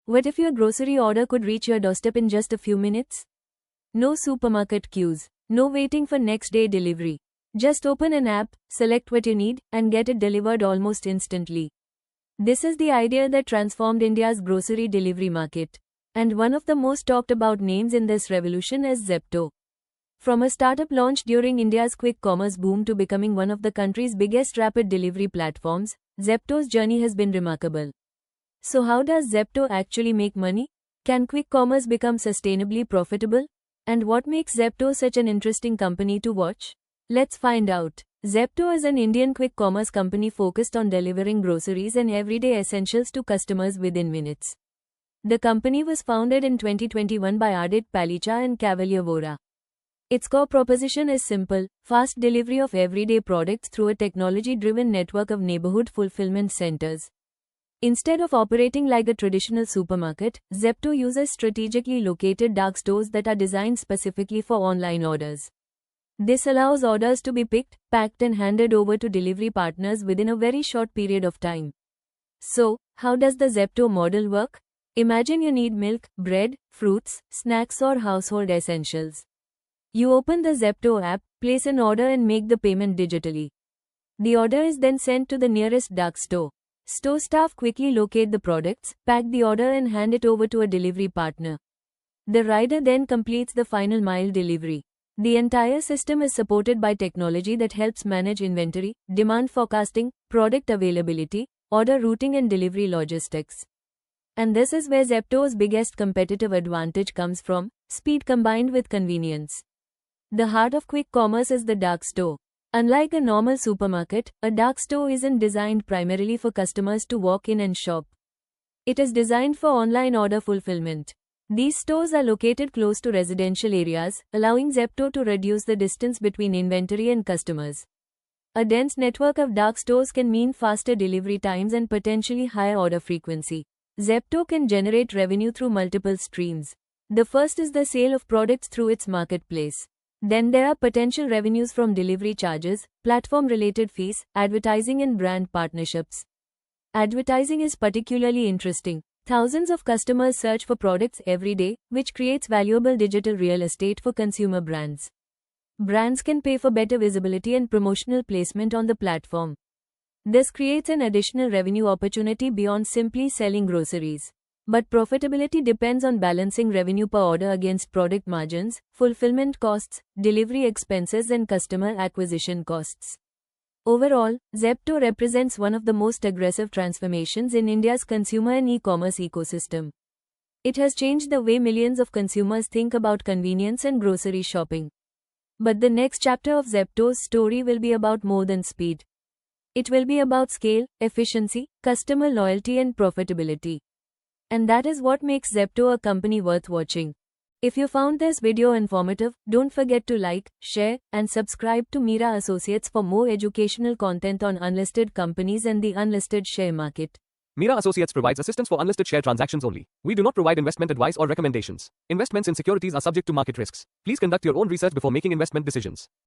What if your grocery order could reach your doorstep in just a few minutes? No supermarket queues, no waiting for next day delivery. Just open an app, select what you need, and get it delivered almost instantly. This is the idea that transformed India's grocery delivery market. And one of the most talked about names in this revolution is Zepto. From a startup launched during India's quick commerce boom to becoming one of the country's biggest rapid delivery platforms, Zepto's journey has been remarkable. So how does Zepto actually make money? Can quick commerce become sustainably profitable? And what makes Zepto such an interesting company to watch? Let's find out. Zepto is an Indian quick commerce company focused on delivering groceries and everyday essentials to customers within minutes. The company was founded in 2021 by Adit Palicha and Cavalier Vora. Its core proposition is simple: fast delivery of everyday products through a technology-driven network of neighborhood fulfillment centers. Instead of operating like a traditional supermarket, Zepto uses strategically located dark stores that are designed specifically for online orders. This allows orders to be picked, packed and handed over to delivery partners within a very short period of time. So, how does the Zepto model work? Imagine you need milk, bread, fruits, snacks or household essentials. You open the Zepto app, place an order and make the payment digitally. The order is then sent to the nearest dark store. Store staff quickly locate the products, pack the order and hand it over to a delivery partner. The rider then completes the final mile delivery. The entire system is supported by technology that helps manage inventory, demand forecasting, product availability, order routing and delivery logistics. And this is where Zepto's biggest competitive advantage comes from: speed combined with convenience. The heart of quick commerce is the dark store. Unlike a normal supermarket, a dark store isn't designed primarily for customers to walk in and shop. It is designed for online order fulfillment. These stores are located close to residential areas, allowing Zepto to reduce the distance between inventory and customers. A dense network of dark stores can mean faster delivery times and potentially higher order frequency. Zepto can generate revenue through multiple streams. The first is the sale of products through its marketplace. Then there are potential revenues from delivery charges, platform-related fees, advertising and brand partnerships. Advertising is particularly interesting. Thousands of customers search for products every day, which creates valuable digital real estate for consumer brands. Brands can pay for better visibility and promotional placement on the platform. This creates an additional revenue opportunity beyond simply selling groceries. But profitability depends on balancing revenue per order against product margins, fulfillment costs, delivery expenses and customer acquisition costs. Overall, Zepto represents one of the most aggressive transformations in India's consumer and e-commerce ecosystem. It has changed the way millions of consumers think about convenience and grocery shopping. But the next chapter of Zepto's story will be about more than speed. It will be about scale, efficiency, customer loyalty and profitability. And that is what makes Zepto a company worth watching. If you found this video informative, don't forget to like, share, and subscribe to Mira Associates for more educational content on unlisted companies and the unlisted share market. Mira Associates provides assistance for unlisted share transactions only. We do not provide investment advice or recommendations. Investments in securities are subject to market risks. Please conduct your own research before making investment decisions.